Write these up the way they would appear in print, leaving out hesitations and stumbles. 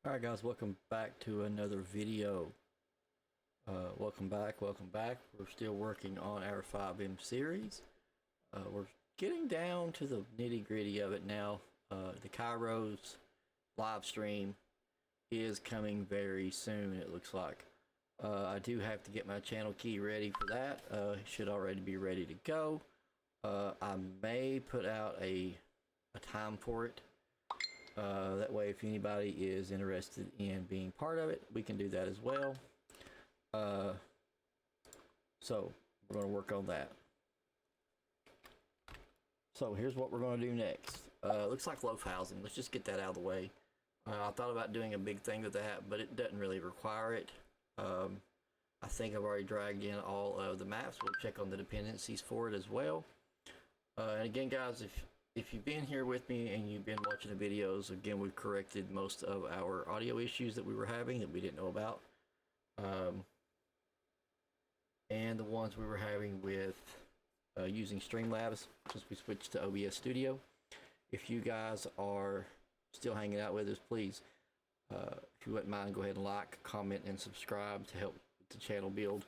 Alright guys, welcome back to another video. Welcome back. We're still working on our FiveM series. We're getting down to the nitty gritty of it now. The Kairos live stream is coming very soon, it looks like. I do have to get my channel key ready for that. It should already be ready to go. I may put out a time for it. That way, if anybody is interested in being part of it, we can do that as well. So we're going to work on that. So here's what we're going to do next. Looks like loaf housing. Let's just get that out of the way. I thought about doing a big thing with that, but it doesn't really require it. I think I've already dragged in all of the maps. We'll check on the dependencies for it as well. And again, guys, if you've been here with me and you've been watching the videos, again, we've corrected most of our audio issues that we were having that we didn't know about. And the ones we were having with using Streamlabs since we switched to OBS Studio. If you guys are still hanging out with us, please, if you wouldn't mind, go ahead and like, comment, and subscribe to help the channel build.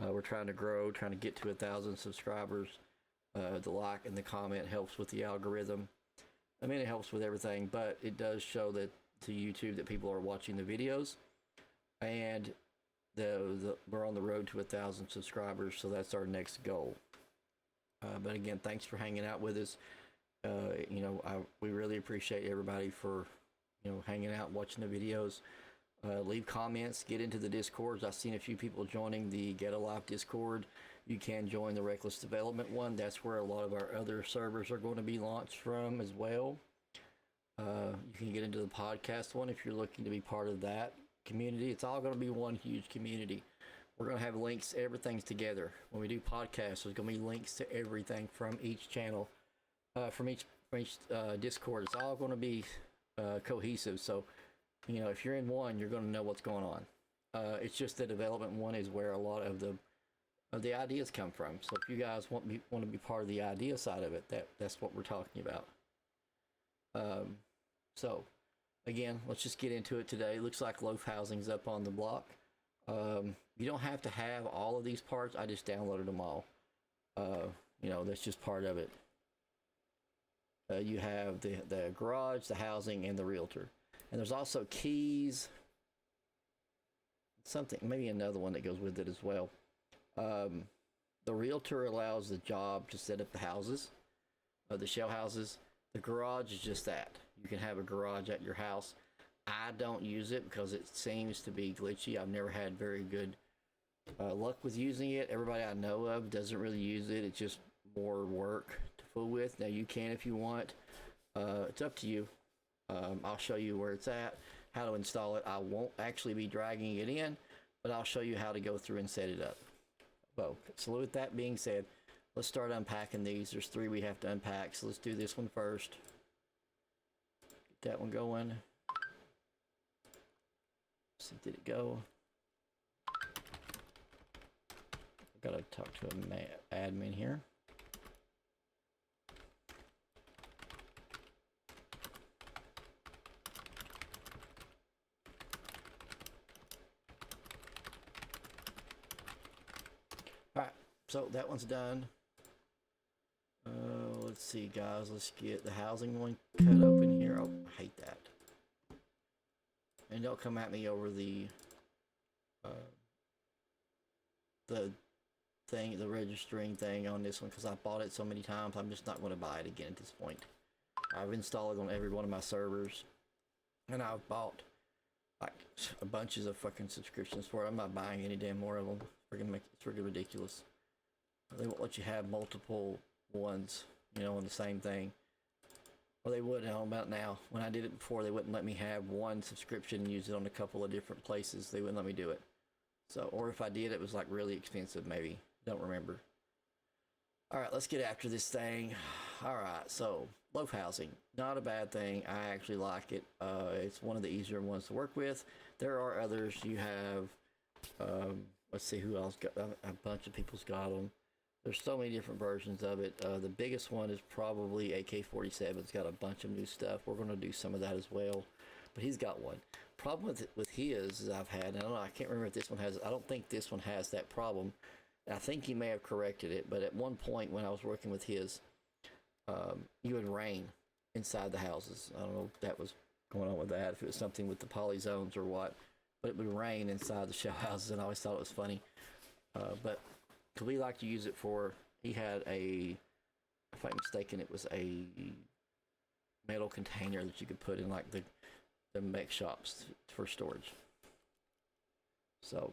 We're trying to grow, trying to get to 1,000 subscribers. The like and the comment helps with the algorithm. I mean, it helps with everything, but it does show that to YouTube that people are watching the videos, and we're on the road to 1,000 subscribers, so that's our next goal. But again, thanks for hanging out with us. We really appreciate everybody for hanging out, watching the videos. Leave comments, get into the discords. I've seen a few people joining the Get a Life discord. You can join the Reckless Development one. That's where a lot of our other servers are going to be launched from as well. You can get into the podcast one if you're looking to be part of that community. It's all going to be one huge community. We're going to have links, everything's together. When we do podcasts, there's going to be links to everything from each channel, from each discord. It's all going to be cohesive. So if you're in one, you're going to know what's going on. It's just the development one is where a lot of the ideas come from. So if you guys want to be part of the idea side of it, that's what we're talking about. So again, let's just get into it today. Looks like loaf housing's up on the block. You don't have to have all of these parts. I just downloaded them all. That's just part of it. You have the garage, the housing, and the realtor. And there's also keys, something, maybe another one that goes with it as well. The realtor allows the job to set up the houses, the shell houses. The garage is just that. You can have a garage at your house. I don't use it because it seems to be glitchy. I've never had very good luck with using it. Everybody I know of doesn't really use it. It's just more work to fool with. Now you can if you want. It's up to you. I'll show you where it's at, how to install it. I won't actually be dragging it in, but I'll show you how to go through and set it up. Well, so with that being said, let's start unpacking these. There's 3 we have to unpack, so let's do this one first. Get that one going. Let's see, did it go? I gotta talk to an admin here. Alright, so that one's done. Let's see, guys. Let's get the housing one cut open here. Oh, I hate that. And don't come at me over the thing, the registering thing on this one, because I bought it so many times. I'm just not going to buy it again at this point. I've installed it on every one of my servers, and I've bought like a bunches of fucking subscriptions for it. I'm not buying any damn more of them. It's freaking ridiculous. They won't let you have multiple ones, on the same thing. Well, they would about now. When I did it before, they wouldn't let me have one subscription and use it on a couple of different places. They wouldn't let me do it. So, or if I did, it was like really expensive, maybe. Don't remember. All right, let's get after this thing. All right, so loaf housing, not a bad thing. I actually like it. It's one of the easier ones to work with. There are others. You have, let's see who else got. A bunch of people's got them. There's so many different versions of it. The biggest one is probably AK-47. It's got a bunch of new stuff. We're going to do some of that as well. but he's got one. Problem with his is I've had, and I don't know, I can't remember if this one has. I don't think this one has that problem. I think he may have corrected it, but at one point when I was working with his, you would rain inside the houses. I don't know if that was going on with that, if it was something with the poly zones or what, but it would rain inside the shell houses, and I always thought it was funny. But we like to use it for, he had a, if I'm mistaken, it was a metal container that you could put in like the mech shops for storage. So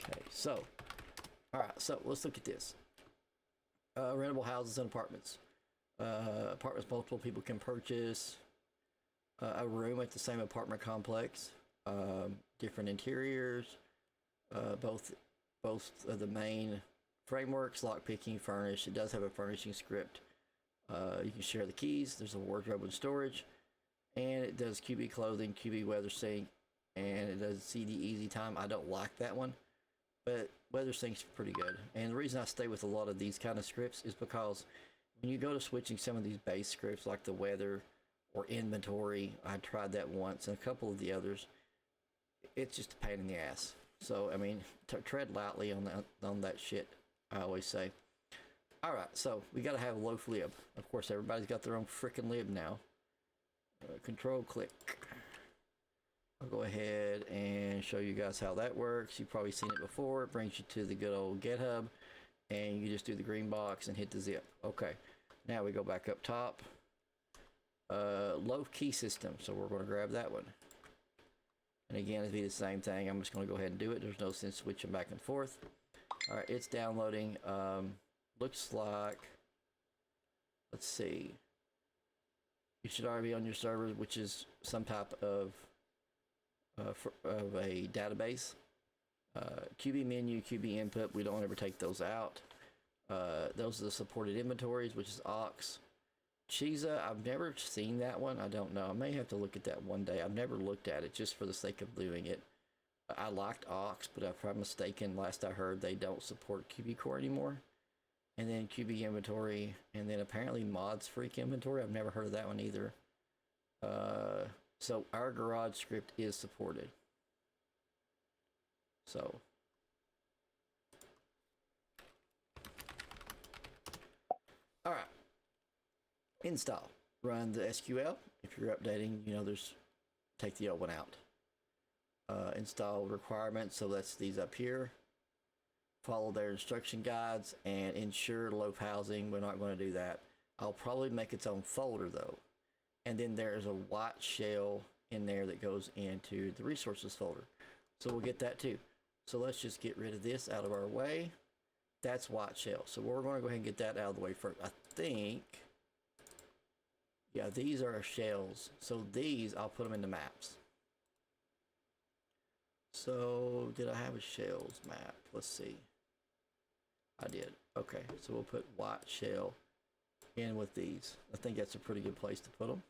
okay, so all right, so let's look at this. Rentable houses and apartments. Apartments multiple people can purchase. A room at the same apartment complex. Different interiors. Both of the main frameworks, lockpicking, furnish. It does have a furnishing script. You can share the keys. There's a wardrobe and storage, and it does QB clothing, QB weather sync, and it does CD easy time. I don't like that one, but weather sync's pretty good. And the reason I stay with a lot of these kind of scripts is because when you go to switching some of these base scripts like the weather or inventory, I tried that once, and a couple of the others, it's just a pain in the ass. So I mean, tread lightly on that shit, I always say. All right, so we got to have a Loaf lib. Of course, everybody's got their own freaking lib now. Control click. I'll go ahead and show you guys how that works. You've probably seen it before. It brings you to the good old GitHub, and you just do the green box and hit the zip. Okay, now we go back up top. Loaf key system. So we're going to grab that one. And again, it'll be the same thing. I'm just going to go ahead and do it. There's no sense switching back and forth. All right, it's downloading. Looks like, let's see. You should already be on your server, which is some type of a database. QB menu, QB input, we don't ever take those out. Those are the supported inventories, which is Ox. Chiza, I've never seen that one. I don't know. I may have to look at that one day. I've never looked at it just for the sake of doing it. I liked Ox, but if I'm mistaken, last I heard, they don't support QBCore anymore. And then QB inventory, and then apparently mods freak inventory. I've never heard of that one either. So our garage script is supported. So all right, install, run the SQL. If you're updating, you know, take the old one out. Install requirements, so that's these up here. Follow their instruction guides and ensure Loaf housing. We're not going to do that. I'll probably make its own folder though. And then there's a white shell in there that goes into the resources folder. So we'll get that too. So let's just get rid of this out of our way. That's white shell. So we're going to go ahead and get that out of the way first. I think, yeah, these are our shells. So these, I'll put them into maps. So did I have a shells map? Let's see. I did. Okay, so we'll put white shell in with these. I think that's a pretty good place to put them.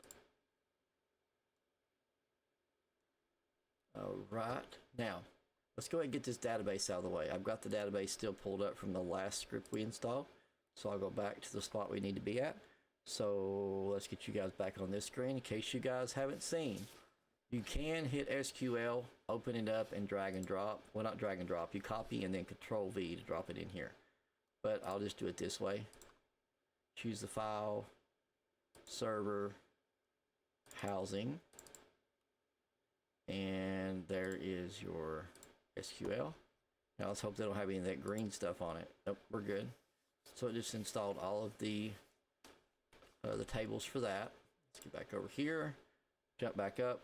All right, now let's go ahead and get this database out of the way. I've got the database still pulled up from the last script we installed, so I'll go back to the spot we need to be at. So let's get you guys back on this screen in case you guys haven't seen. You can hit SQL, open it up, and drag and drop. Well, not drag and drop. You copy and then Control V to drop it in here. But I'll just do it this way. Choose the file, server, housing, and there is your SQL. Now let's hope they don't have any of that green stuff on it. Nope, we're good. So it just installed all of the tables for that. Let's get back over here, jump back up.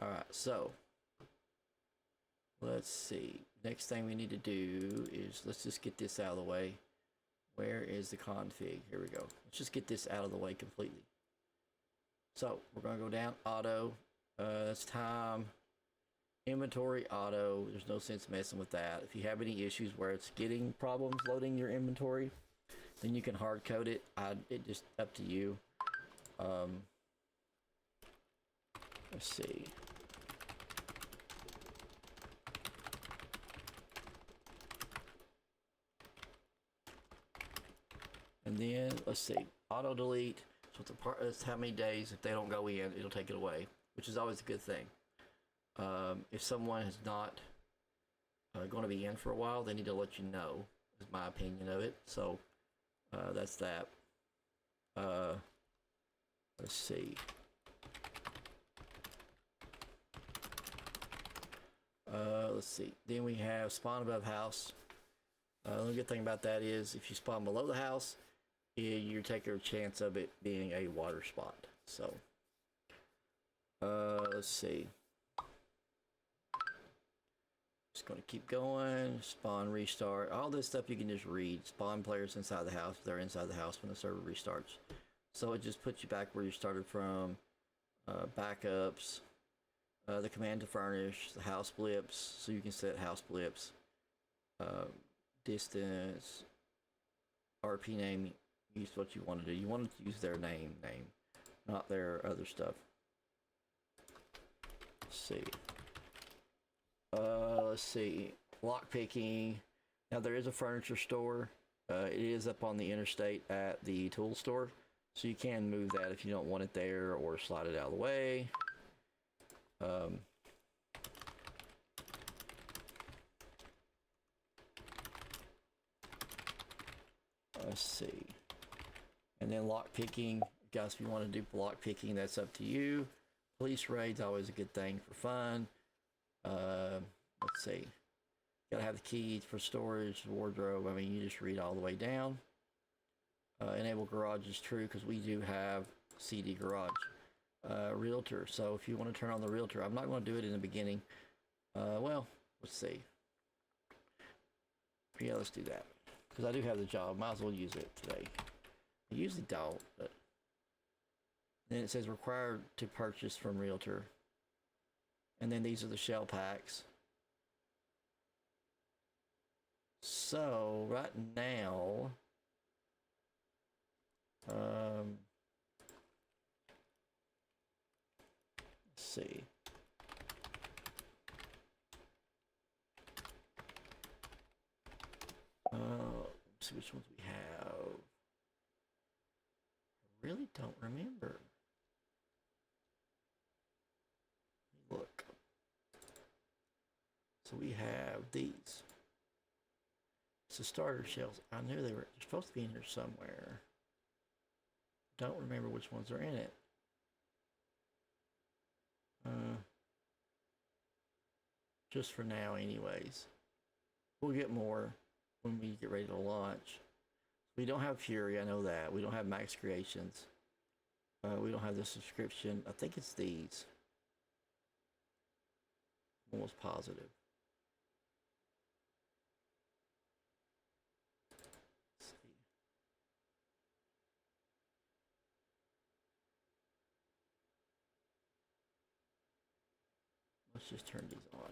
All right, so let's see. Next thing we need to do is let's just get this out of the way. Where is the config? Here we go. Let's just get this out of the way completely. So we're going to go down auto. That's time. Inventory auto. There's no sense messing with that. If you have any issues where it's getting problems loading your inventory, then you can hard code it. It just up to you. Let's see. And then let's see, auto delete. So the part is how many days if they don't go in, it'll take it away, which is always a good thing. If someone is not going to be in for a while, they need to let you know. Is my opinion of it. So that's that. Let's see. Let's see. Then we have spawn above house. The only good thing about that is if you spawn below the house, you take a chance of it being a water spot. So, let's see. Just gonna keep going. Spawn, restart. All this stuff you can just read. Spawn players inside the house. They're inside the house when the server restarts. So it just puts you back where you started from. Backups. The command to furnish. The house blips. So you can set house blips. Distance. RP name. Use what you want to do. You want to use their name, not their other stuff. Let's see. Let's see. Lock picking. Now there is a furniture store. It is up on the interstate at the tool store, so you can move that if you don't want it there or slide it out of the way. Let's see. And then lock picking, guys, if you want to do lock picking, that's up to you. Police raids, always a good thing for fun. Let's see. Gotta have the key for storage, wardrobe. I mean, you just read all the way down. Enable garage is true because we do have CD garage. Realtor. So if you want to turn on the realtor, I'm not going to do it in the beginning. Well, let's see. Yeah, let's do that because I do have the job. Might as well use it today. I usually don't, but then it says required to purchase from realtor. And then these are the shell packs. So right now, let's see. Let's see which ones we have. I really don't remember. Look. So we have these. So starter shells. I knew they were supposed to be in here somewhere. Don't remember which ones are in it. Just for now, anyways. We'll get more when we get ready to launch. We don't have Fury, I know that. We don't have Max Creations. We don't have the subscription. I think it's these. I'm almost positive. Let's see. Let's just turn these on.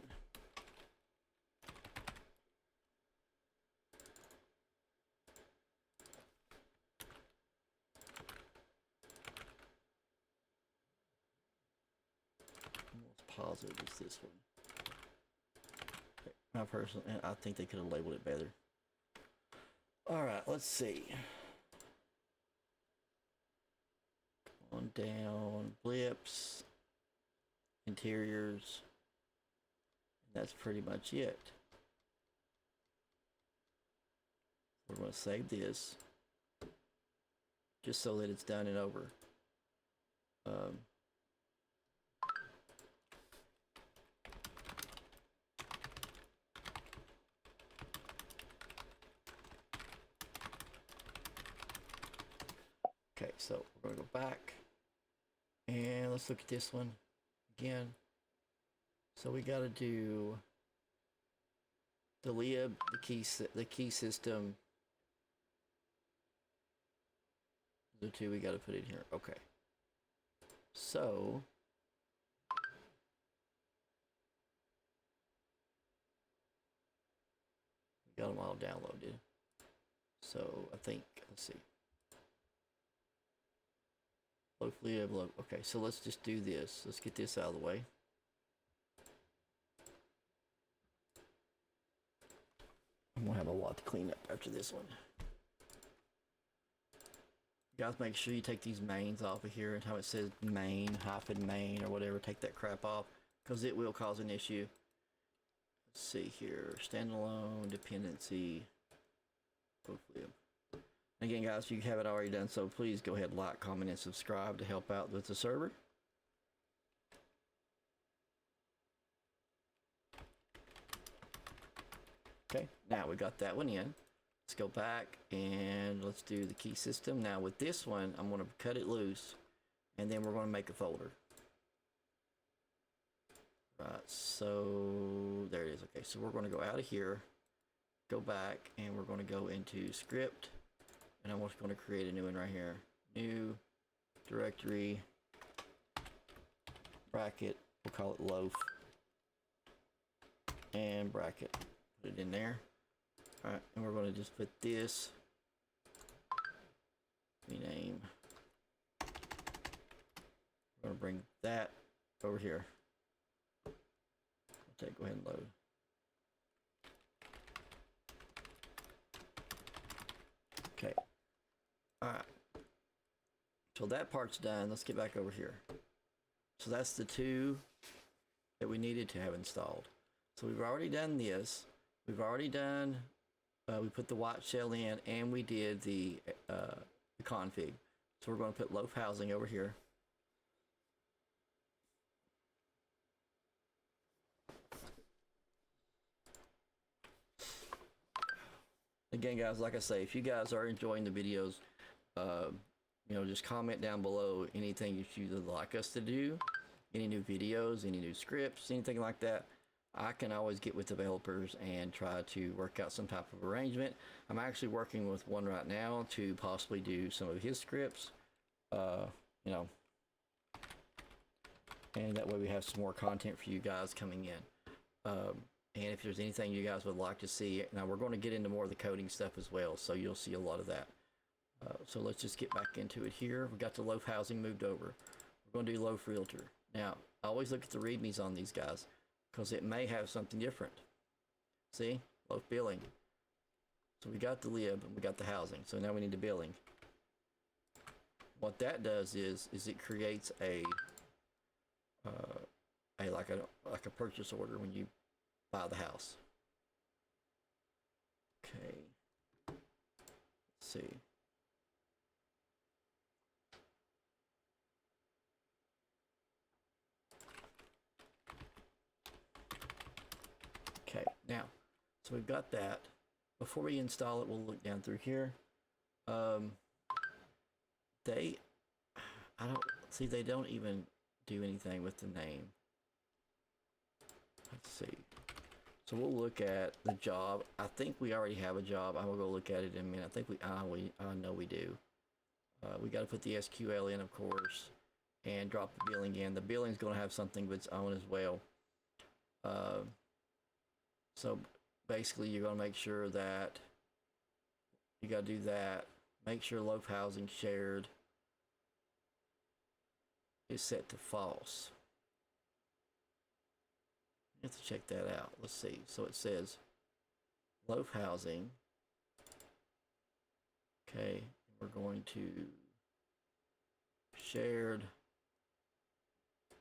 Positive is this one. My personal, and I think they could have labeled it better. All right, let's see. On down, blips, interiors. And that's pretty much it. We're going to save this just so that it's done and over. Okay, so we're going to go back and let's look at this one again. So we got to do the lib, the key system. The two we got to put in here. Okay. So we got them all downloaded. So I think, let's see. Loaf lib, loaf. Okay, so let's just do this. Let's get this out of the way. I'm gonna have a lot to clean up after this one. Guys, make sure you take these mains off of here and how it says main, -main or whatever. Take that crap off because it will cause an issue. Let's see here. Standalone, dependency, hopefully. Again, guys, if you haven't already done so, please go ahead, like, comment, and subscribe to help out with the server. Okay, now we got that one in. Let's go back and let's do the key system. Now with this one, I'm going to cut it loose and then we're going to make a folder. Right, so there it is. Okay, so we're going to go out of here, go back, and we're going to go into script, and I'm just going to create a new one right here. New directory, bracket, we'll call it Loaf, and bracket, put it in there. Alright, and we're going to just put this, rename, we're going to bring that over here. Okay, go ahead and load. Okay, alright, so that part's done. Let's get back over here. So that's the two that we needed to have installed. So we've already done this. We've already done, we put the white shell in, and we did the config. So we're going to put Loaf housing over here. Again, guys, like I say, if you guys are enjoying the videos, you know, just comment down below anything that you'd like us to do, any new videos, any new scripts, anything like that. I can always get with developers and try to work out some type of arrangement. I'm actually working with one right now to possibly do some of his scripts, you know, and that way we have some more content for you guys coming in. And if there's anything you guys would like to see, now we're going to get into more of the coding stuff as well, so you'll see a lot of that. So let's just get back into it here. We got the Loaf housing moved over. We're going to do Loaf Realtor. Now, I always look at the readmes on these guys, because it may have something different. See? Loaf billing. So we got the lib and we got the housing. So now we need the billing. What that does is it creates a like a purchase order when you buy the house. Okay. Let's see. Okay, now, so we've got that. Before we install it, we'll look down through here. They don't even do anything with the name. Let's see. So we'll look at the job. I think we already have a job. I will go look at it in a minute. I think I know we do. We got to put the SQL in, of course, and drop the billing in. The billing is going to have something of its own as well. So basically, you're going to make sure that you got to do that. Make sure Loaf housing shared is set to false. You have to check that out. Let's see. So it says Loaf housing. Okay, we're going to shared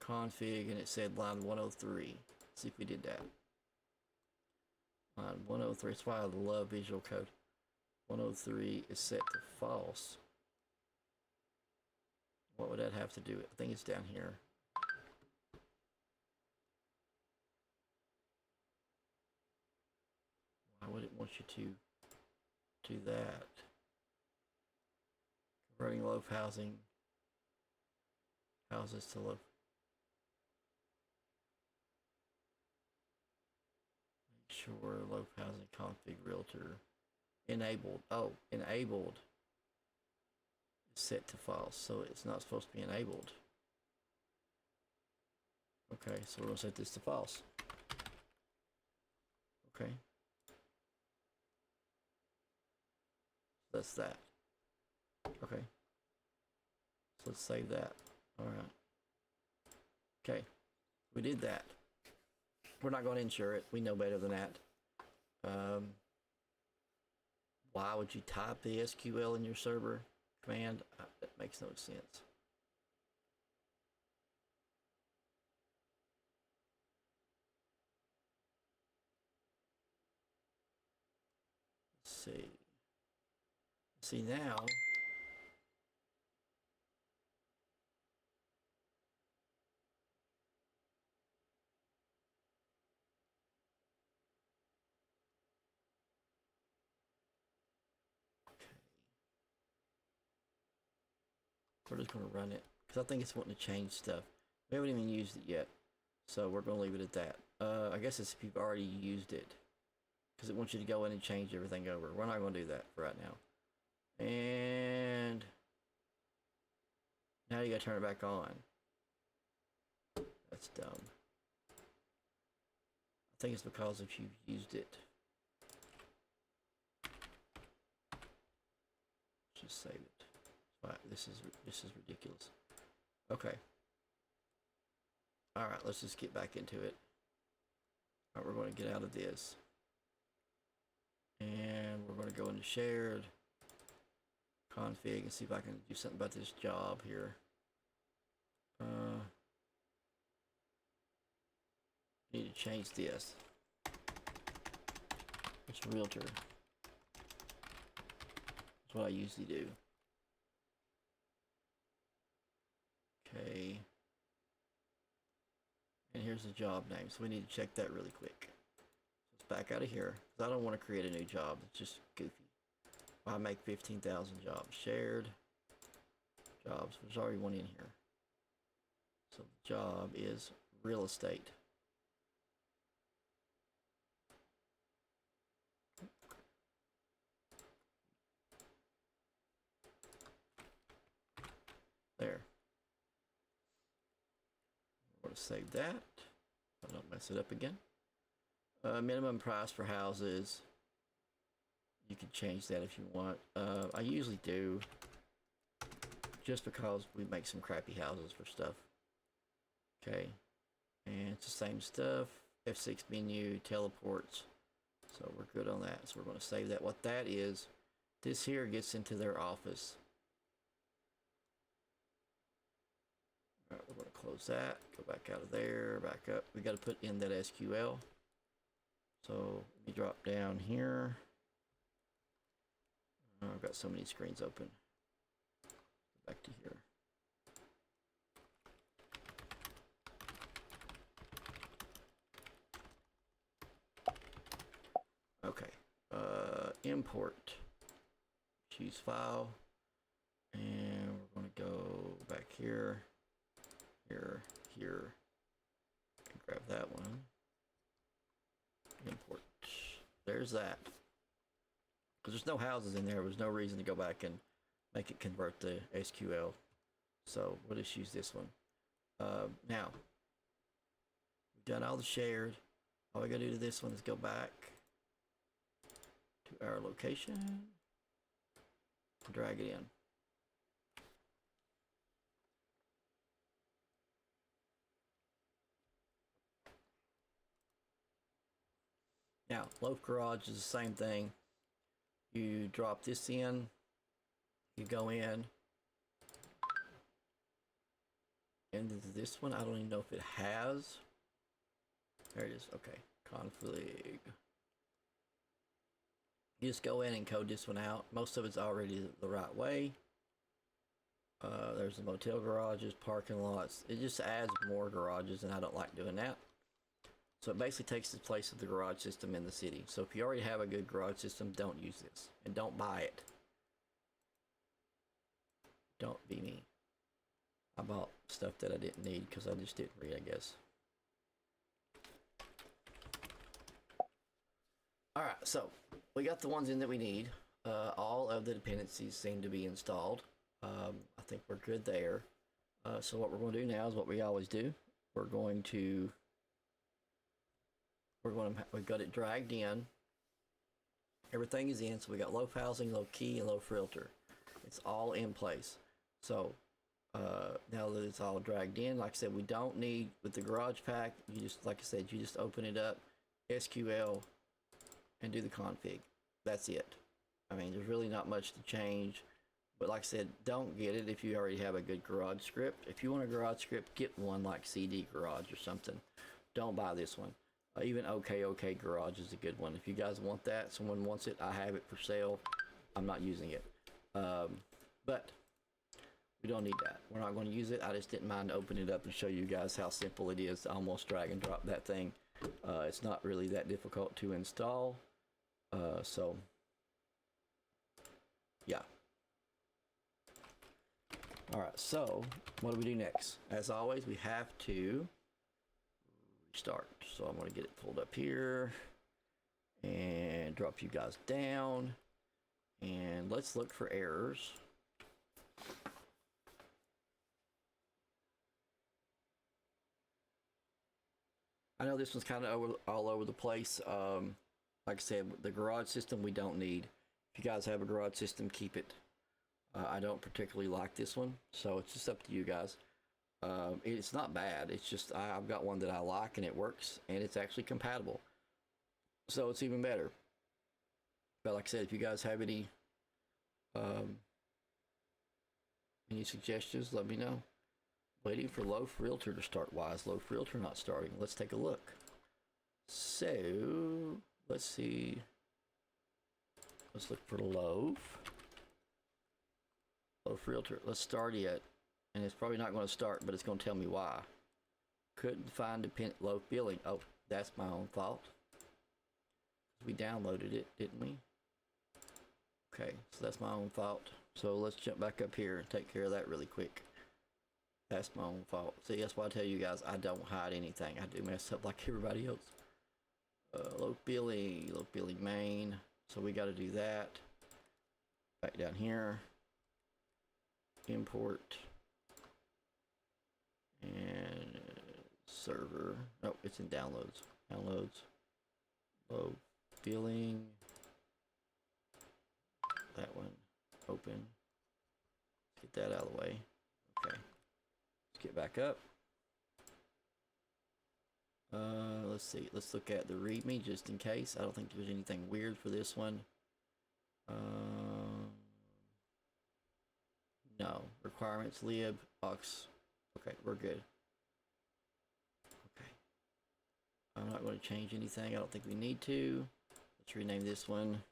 config, and it said line 103. Let's see if we did that. Line 103. That's why I love Visual Code. 103 is set to false. What would that have to do? I think it's down here. Why would it want you to do that? Converting Loaf housing houses to Loaf. Make sure Loaf housing config realtor enabled. Oh, enabled is set to false, so it's not supposed to be enabled. Okay, so we're gonna set this to false. Okay. That's that. Okay. So let's save that. All right. Okay. We did that. We're not going to insure it. We know better than that. Why would you type the SQL in your server? command. That makes no sense. Let's see. See now. We're just going to run it because I think it's wanting to change stuff. We haven't even used it yet, so we're going to leave it at that. I guess it's if you've already used it because it wants you to go in and change everything over. We're not going to do that for right now. And now you got to turn it back on. That's dumb. I think it's because if you've used it. Just save it. Wow, this is ridiculous. Okay. All right, let's just get back into it. All right, we're going to get out of this, and we're going to go into shared config and see if I can do something about this job here. Need to change this. It's realtor. That's what I usually do. Okay. And here's the job name, so we need to check that really quick. So let's back out of here, because I don't want to create a new job. It's just goofy. I make 15,000 jobs. Shared jobs. There's already one in here. So the job is real estate. There. We're going to save that. I don't mess it up again. Minimum price for houses. You can change that if you want. I usually do, just because we make some crappy houses for stuff. Okay, and it's the same stuff. F6 menu, teleports. So we're good on that. So we're going to save that. What that is, this here gets into their office. All right, we're going to close that. Go back out of there. Back up. We got to put in that SQL. So let me drop down here. I've got so many screens open. Back to here. Okay. Import. Choose file. And we're going to go back here, here, here. And grab that one. Import. There's that. Because there's no houses in there. There's no reason to go back and make it convert the SQL. So we'll just use this one. Now, we've done all the shared. All we gotta do to this one is go back to our location and drag it in. Now, Loaf Garage is the same thing. You drop this in, you go in, and this one, I don't even know if it has. There it is. Okay, config. You just go in and code this one out. Most of it's already the right way. There's the motel garages, parking lots. It just adds more garages, and I don't like doing that. So it basically takes the place of the garage system in the city. So if you already have a good garage system, don't use this. And don't buy it. Don't be me. I bought stuff that I didn't need because I just didn't read, I guess. Alright, so we got the ones in that we need. All of the dependencies seem to be installed. I think we're good there. So what we're going to do now is what we always do. We've got it dragged in. Everything is in, so we got Loaf Housing, Loaf Key, and Loaf Realtor. It's all in place. So now that it's all dragged in, like I said, we don't need, with the garage pack, you just, like I said, you just open it up, SQL, and do the config. That's it. I mean, there's really not much to change. But like I said, don't get it if you already have a good garage script. If you want a garage script, get one like CD Garage or something. Don't buy this one. Even OK Garage is a good one. If you guys want that, someone wants it, I have it for sale. I'm not using it. But we don't need that. We're not going to use it. I just didn't mind opening it up and show you guys how simple it is to almost drag and drop that thing. It's not really that difficult to install. So, yeah. All right, so what do we do next? As always, we have to restart. So I'm going to get it pulled up here and drop you guys down. And let's look for errors. I know this one's kind of all over the place. Like I said, the garage system we don't need. If you guys have a garage system, keep it. I don't particularly like this one, so it's just up to you guys. It's not bad. It's just I've got one that I like and it works and it's actually compatible. So it's even better. But like I said, if you guys have any suggestions, let me know. Waiting for Loaf Realtor to start. Why is Loaf Realtor not starting? Let's take a look. So let's see. Let's look for Loaf Realtor. Let's start it. And it's probably not going to start, but it's going to tell me why. Couldn't find Loaf billing. Oh, that's my own fault. We downloaded it, didn't we? Okay, so that's my own fault. So let's jump back up here and take care of that really quick. That's my own fault. See, that's why I tell you guys, I don't hide anything. I do mess up like everybody else. Loaf billing main. So we got to do that. Back down here. Import. And server. Oh, it's in downloads. Downloads. Loaf billing. That one. Open. Get that out of the way. Okay. Let's get back up. Let's see. Let's look at the README just in case. I don't think there's anything weird for this one. No. Requirements, lib, aux. Okay, we're good. Okay. I'm not going to change anything. I don't think we need to. Let's rename this one.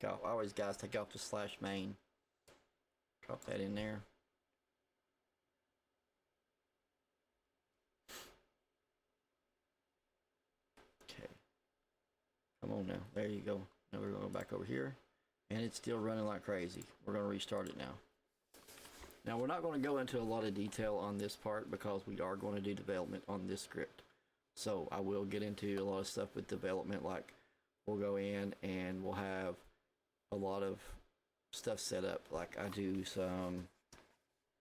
Take off. Always, guys, take off the /main. Drop that in there. Okay. Come on now. There you go. Now we're going to go back over here. And it's still running like crazy. We're going to restart it now. Now we're not going to go into a lot of detail on this part because we are going to do development on this script. So I will get into a lot of stuff with development, like we'll go in and we'll have a lot of stuff set up. Like I do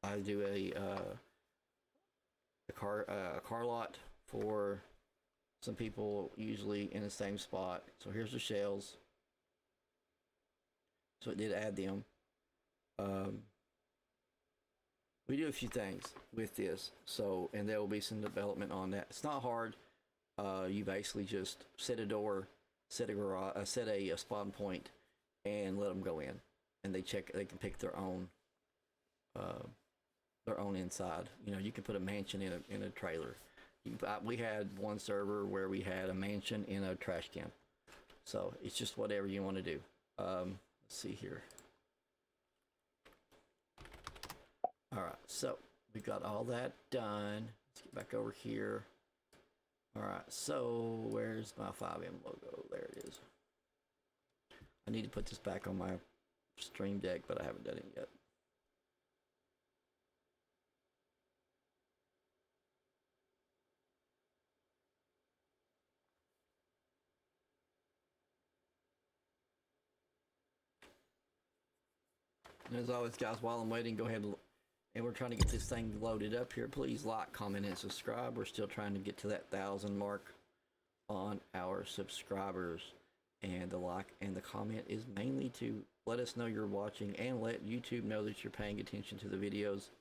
a car lot for some people, usually in the same spot. So here's the shells. So it did add them. We do a few things with this, so, and there will be some development on that. It's not hard. You basically just set a door, set a garage, set a spawn point, and let them go in, and they can pick their own inside. You know, you can put a mansion in a trailer. We had one server where we had a mansion in a trash can. So it's just whatever you want to do. Let's see here. All right, so we got all that done. Let's get back over here. All right, so where's my FiveM logo? There it is. I need to put this back on my Stream Deck, but I haven't done it yet. And as always, guys, while I'm waiting, go ahead and we're trying to get this thing loaded up here. Please like, comment, and subscribe. We're still trying to get to that 1,000 mark on our subscribers. And the like and the comment is mainly to let us know you're watching and let YouTube know that you're paying attention to the videos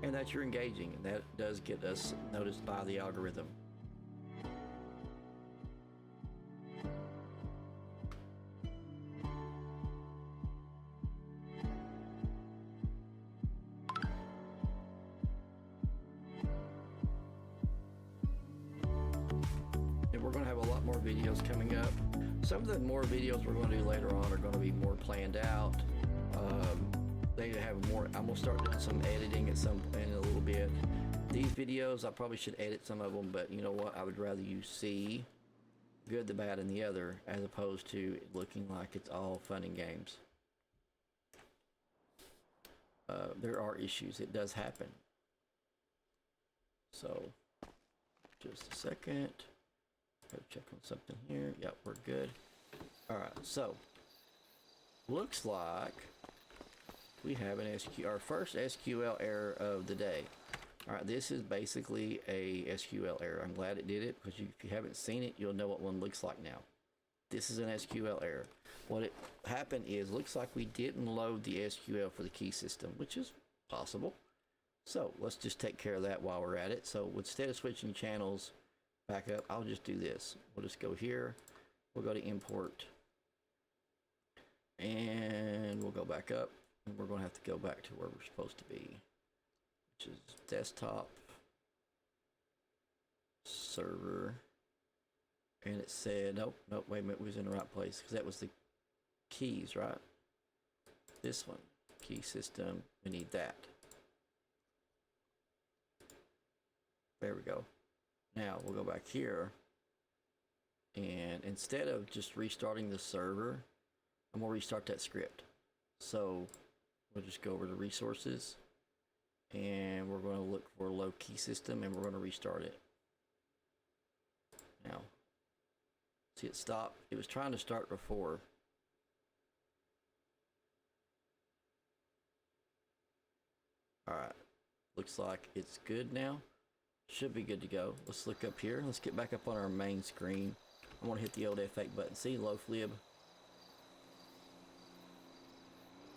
and that you're engaging. And that does get us noticed by the algorithm. videos coming up. Some of the more videos we're going to do later on are going to be more planned out. They have more. I'm gonna start doing some editing at some in a little bit. These videos, I probably should edit some of them, but you know what? I would rather you see good, the bad, and the other, as opposed to it looking like it's all fun and games. There are issues. It does happen. So, just a second. Go check on something here. Yep, we're good. All right. So, looks like we have our first SQL error of the day. All right, this is basically a SQL error. I'm glad it did it, because if you haven't seen it, you'll know what one looks like now. This is an SQL error. What it happened is, looks like we didn't load the SQL for the key system, which is possible. So let's just take care of that while we're at it. So instead of switching channels back up, I'll just do this. We'll just go here. We'll go to import. And we'll go back up. And we're going to have to go back to where we're supposed to be, which is desktop, server. And it said, nope, wait a minute, we was in the right place, because that was the keys, right? This one, key system, we need that. There we go. Now we'll go back here, and instead of just restarting the server, I'm gonna restart that script. So we'll just go over to resources, and we're going to look for low key system, and we're going to restart it. Now, see it stop? It was trying to start before. Alright, looks like it's good now. Should be good to go. Let's look up here. Let's get back up on our main screen. I'm going to hit the old F8 button. See, Loaf lib.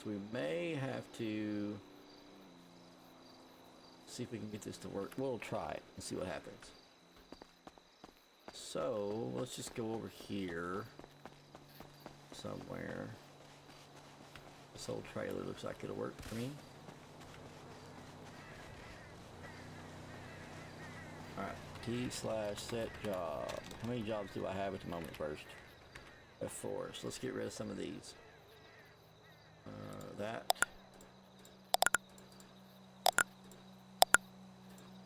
So we may have to see if we can get this to work. We'll try it and see what happens. So let's just go over here somewhere. This old trailer looks like it'll work for me. Alright, T/set job. How many jobs do I have at the moment first? F4. So let's get rid of some of these. That.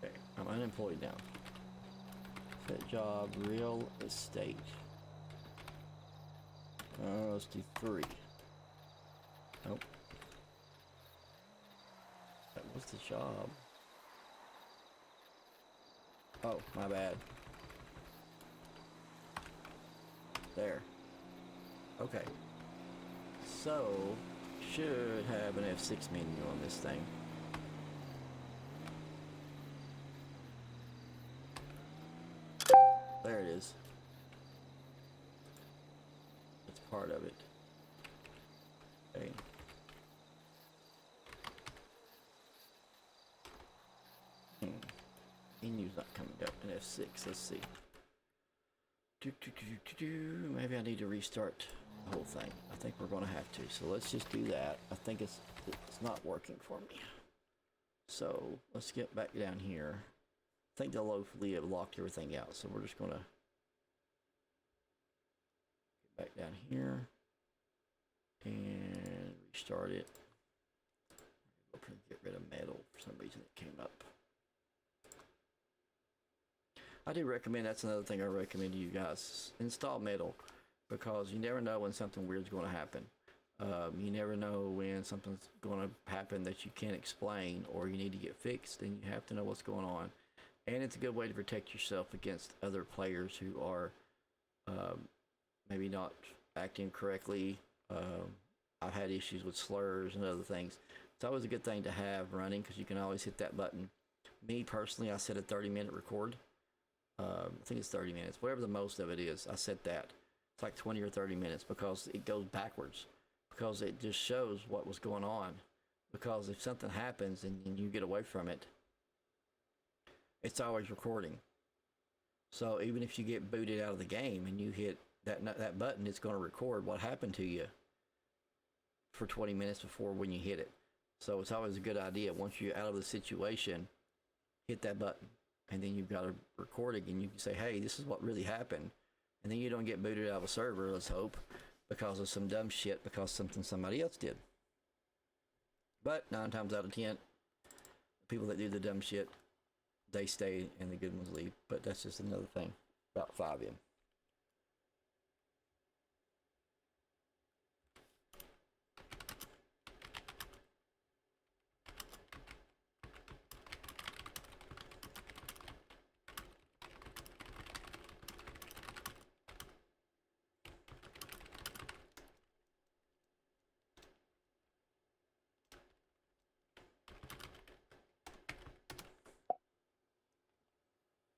Okay, I'm unemployed now. Set job, real estate. Let's do 3. Nope. That was the job. Oh, my bad. There. Okay. So, should have an F6 menu on this thing. There it is. That's part of it. Okay. Menu's not coming up in F6. Let's see. Maybe I need to restart the whole thing. I think we're going to have to. So let's just do that. I think it's not working for me. So let's get back down here. I think the Loaf lib locked everything out. So we're just going to get back down here and restart it. Get rid of metal. For some reason it came up. I do recommend, that's another thing I recommend to you guys, install metal, because you never know when something weird's going to happen. You never know when something's going to happen that you can't explain or you need to get fixed, and you have to know what's going on. And it's a good way to protect yourself against other players who are maybe not acting correctly. I've had issues with slurs and other things. It's always a good thing to have running, because you can always hit that button. Me personally, I set a 30-minute record. I think it's 30 minutes, whatever the most of it is. I set that. It's like 20 or 30 minutes, because it goes backwards, because it just shows what was going on. Because if something happens and you get away from it, it's always recording. So even if you get booted out of the game and you hit that button, it's going to record what happened to you for 20 minutes before when you hit it. So it's always a good idea, once you're out of the situation, hit that button. And then you've got a recording, and you can say, hey, this is what really happened. and then you don't get booted out of a server, let's hope, because of some dumb shit, because somebody else did. But 9 times out of 10, the people that do the dumb shit, they stay and the good ones leave. But that's just another thing about FiveM.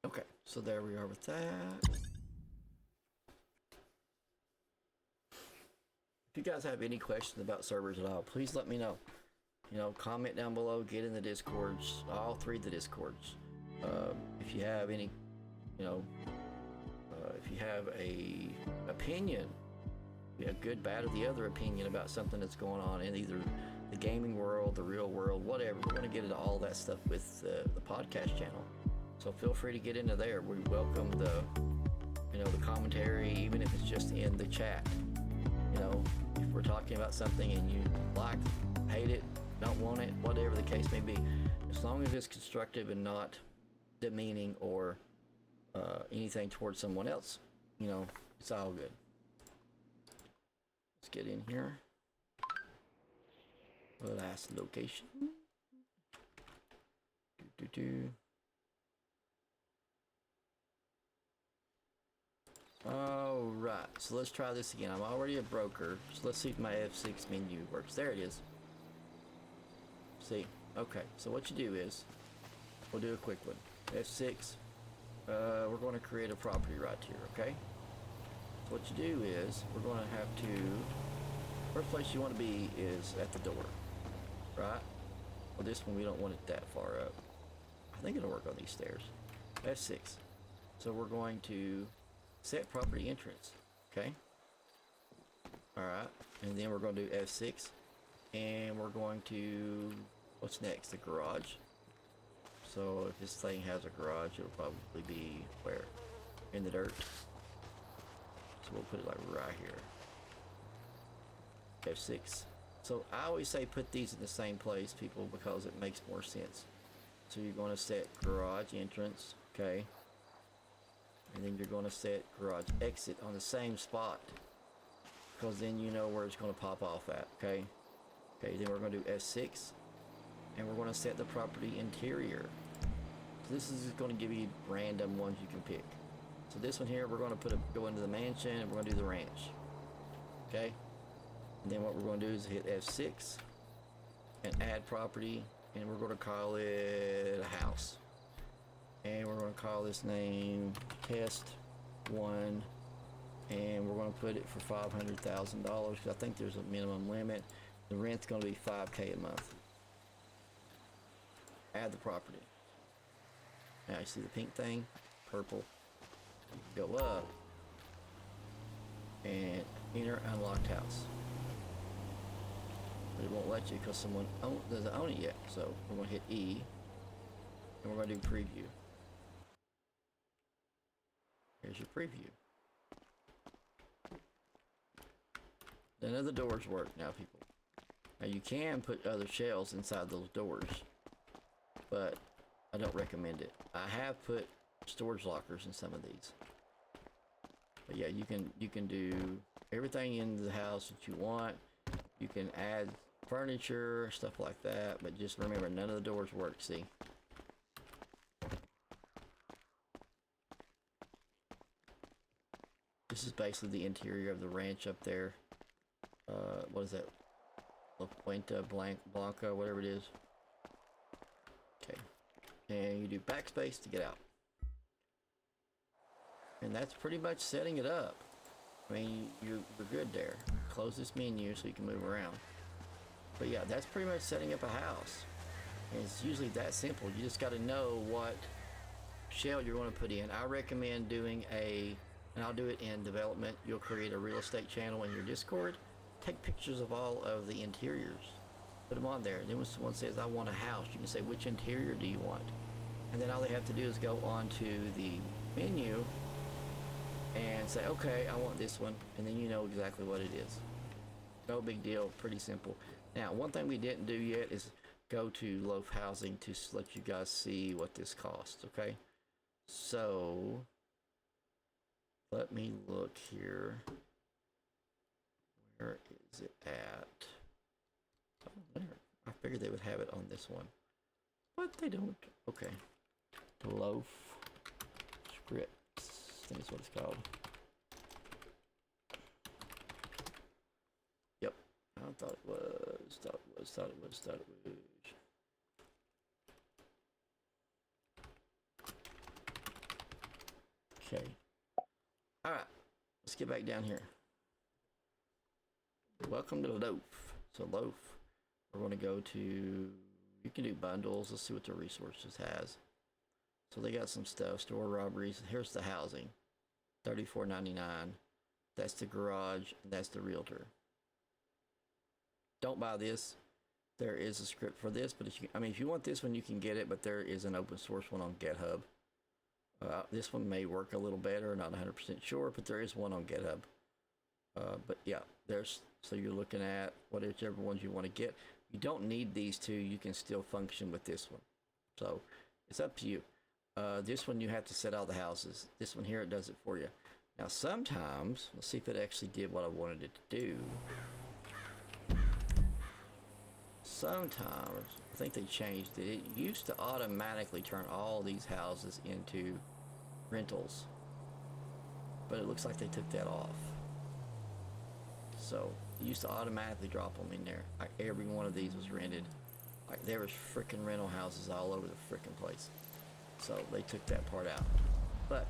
Okay, so there we are with that. If you guys have any questions about servers at all, please let me know. You know, comment down below, get in the Discords, all 3 of the Discords. If you have any, you know, if you have a opinion, a good, bad, or the other opinion about something that's going on in either the gaming world, the real world, whatever, we're going to get into all that stuff with the podcast channel. So feel free to get into there. We welcome the, you know, the commentary, even if it's just in the chat. You know, if we're talking about something and you like, hate it, don't want it, whatever the case may be, as long as it's constructive and not demeaning or anything towards someone else, you know, it's all good. Let's get in here. Last location. All right, so let's try this again. I'm already a broker, so let's see if my F6 menu works. There it is. See, okay, so what you do is, we'll do a quick one. F6, we're going to create a property right here, okay? So what you do is, we're going to have to, first place you want to be is at the door, right? Well, this one we don't want it that far up. I think it'll work on these stairs. F6, so we're going to set property entrance, okay? All right, and then we're going to do F6, and we're going to, what's next? The garage. So if this thing has a garage, it'll probably be where? In the dirt. So we'll put it like right here. F6. So I always say put these in the same place, people, because it makes more sense. So you're going to set garage entrance, okay? And then you're going to set garage exit on the same spot, because then you know where it's going to pop off at, okay? Okay, then we're going to do F6, and we're going to set the property interior. So this is just going to give you random ones you can pick. So this one here, we're going to go into the mansion, and we're going to do the ranch, okay? And then what we're going to do is hit F6 and add property, and we're going to call it a house. And we're going to call this name Test 1, and we're going to put it for $500,000 because I think there's a minimum limit. The rent's going to be $5K a month. Add the property. Now you see the pink thing, purple. Go up and enter unlocked house. But it won't let you because someone doesn't own it yet. So we're going to hit E, and we're going to do preview. Here's your preview. None of the doors work now, people. Now you can put other shells inside those doors, but I don't recommend it. I have put storage lockers in some of these. But yeah, you can do everything in the house that you want. You can add furniture, stuff like that, but just remember, none of the doors work, see? This is basically the interior of the ranch up there. What is that? La Puente Blanca, whatever it is. Okay. And you do backspace to get out. And that's pretty much setting it up. I mean, you're good there. Close this menu so you can move around. But yeah, that's pretty much setting up a house. And it's usually that simple. You just got to know what shell you're going to put in. I recommend doing and I'll do it in development. You'll create a real estate channel in your Discord. Take pictures of all of the interiors. Put them on there. And then when someone says, I want a house, you can say, which interior do you want? And then all they have to do is go on to the menu and say, okay, I want this one, and then you know exactly what it is. No big deal, pretty simple. Now, one thing we didn't do yet is go to Loaf Housing to let you guys see what this costs, okay? So, let me look here. Where is it at? Oh, there. I figured they would have it on this one. But they don't. Okay. Loaf Scripts. I think that's what it's called. Yep. I thought it was. Thought it was. Okay. Alright. Let's get back down here. Welcome to Loaf. So Loaf, we're going to go to, you can do bundles. Let's see what the resources has. So they got some stuff, store robberies. Here's the housing, $34.99. That's the garage, and that's the realtor. Don't buy this. There is a script for this, but if you want this one, you can get it, but there is an open source one on GitHub. This one may work a little better, not 100% sure, but there is one on GitHub. But yeah, so you're looking at whichever ones you want to get. You don't need these two. You can still function with this one. So it's up to you. This one you have to set all the houses. This one here, it does it for you. Now sometimes, let's see if it actually did what I wanted it to do. Sometimes, I think they changed it. It used to automatically turn all these houses into rentals. But it looks like they took that off. So it used to automatically drop them in there. Like every one of these was rented. Like there was freaking rental houses all over the freaking place. So they took that part out. But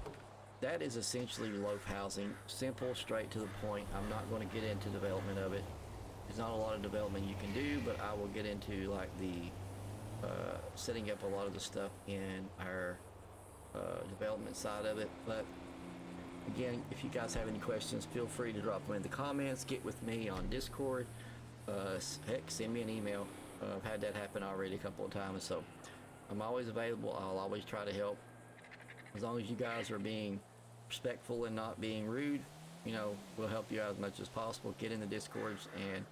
that is essentially Loaf Housing. Simple, straight to the point. I'm not going to get into development of it. There's not a lot of development you can do, but I will get into like the setting up a lot of the stuff in our development side of it. But again, if you guys have any questions, feel free to drop them in the comments. Get with me on Discord. Heck, send me an email. I've had that happen already a couple of times, so I'm always available. I'll always try to help. As long as you guys are being respectful and not being rude, we'll help you out as much as possible. Get in the Discords and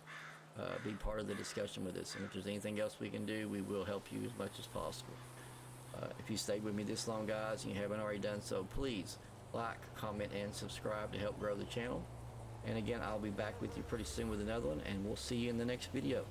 be part of the discussion with us. And if there's anything else we can do, we will help you as much as possible. If you stayed with me this long, guys, and you haven't already done so, please like, comment, and subscribe to help grow the channel. And again, I'll be back with you pretty soon with another one, and we'll see you in the next video.